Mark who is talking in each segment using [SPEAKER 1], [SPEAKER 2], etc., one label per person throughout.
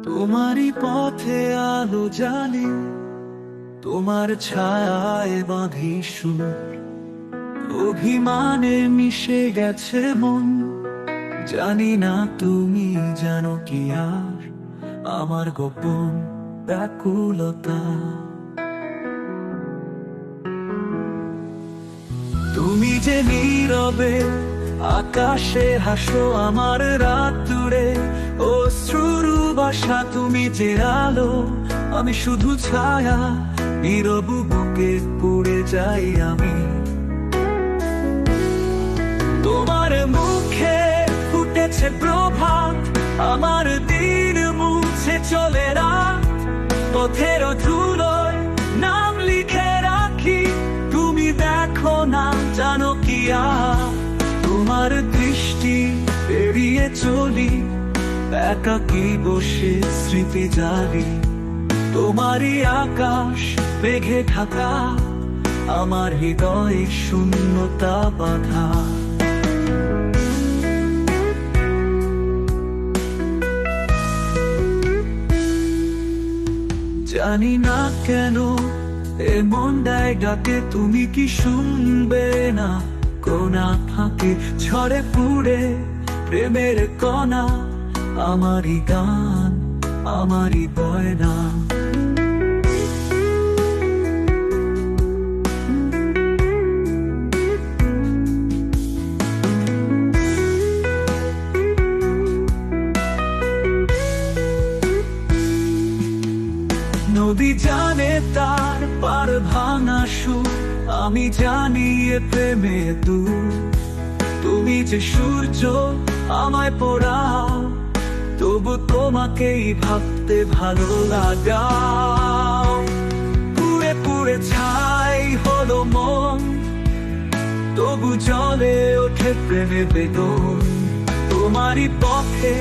[SPEAKER 1] তোমারই পথে আলো জ্বালি, তোমার ছায়ায় বাঁধি সুর। অভিমানে মিশে গেছে মন, জানি না তুমি জানো কি আর আমার গোপন ব্যাকুলতা। তুমি যে নীরবে আকাশে হাসো আমার রাত দূরে, অশ্রুর বাসা তুমি যে আলো, আমি শুধু ছায়া, নীরব বুকে পড়ে যাই আমি। তোমার মুখে ফুটেছে প্রভাত, আমার দিন মুছে চলে রাত। পথের ধুলোয় নাম লিখে রাখি, তুমি দেখো না জানো কি আর তোমার দৃষ্টি এড়িয়ে চলি, একাকী বসে স্মৃতি জালি। তোমারই আকাশ মেঘে ঢাকা, আমার হৃদয়ে শূন্যতা বাঁধা। জানি না কেন এমন দেয় ডাকে, তুমি কি শুনবে না? কোনা ফাঁকে ঝড়ে পুড়ে প্রেমের কণা, আমারই গান আমারই বয়না। নদী জানে তার পার ভাঙা সুর, আমি জানি এ প্রেমে দূর। তুমি যে সূর্য আমায় পোড়াও, তবু তোমাকেই ভাবতে ভালো লাগাও। পুড়ে পুড়ে ছাই হলো মন, তবু জলে ওঠে প্রেমে বেদন। তোমারই পথে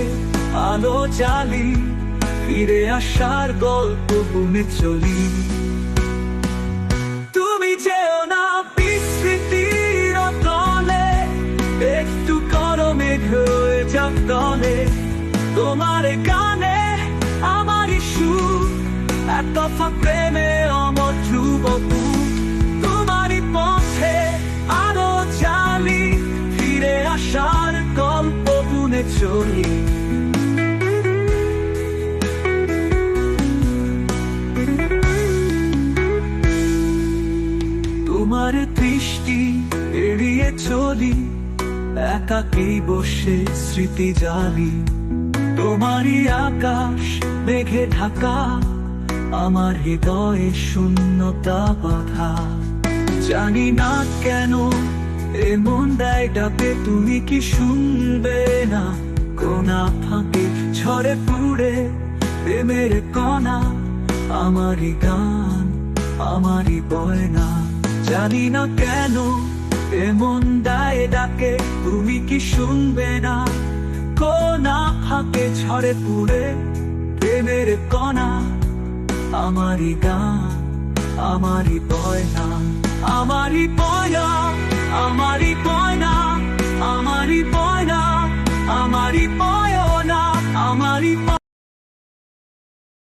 [SPEAKER 1] আলো জ্বালি, ফিরে আসার গল্প বুনে চলি। তুমি যেও না বিস্মৃতির তলে, একটু গরমে হয়ে যাক দলে। তোমার গানে আমারই সুর, এক দফা প্রেমে অমর ধ্রুবপুর। তোমারই পথে আলো জ্বালি, ফিরে আসার গল্প বুনে চলি। তোমার দৃষ্টি এড়িয়ে চলি, একাকী বসে স্মৃতি জালি। তোমারই আকাশ মেঘে ঢাকা, আমার হৃদয়ে শূন্যতা বাঁধা। জানি না কেন এমন দেয় ডাকে, তুমি কি শুনবে না? কোনা ফাঁকে ঝড়ে পুড়ে প্রেমের কণা, আমারই গান আমারই বয়না। জানি না কেন এমন দায় ডাকে, তুমি কি শুনবে না? কোনা ফাঁকে ঝড়ে পুড়ে প্রেমের কণা, আমারই গান আমারই বয়না। আমারই বয়না, আমারই বয়না, আমারই বয়না, আমারই বয়না, আমারই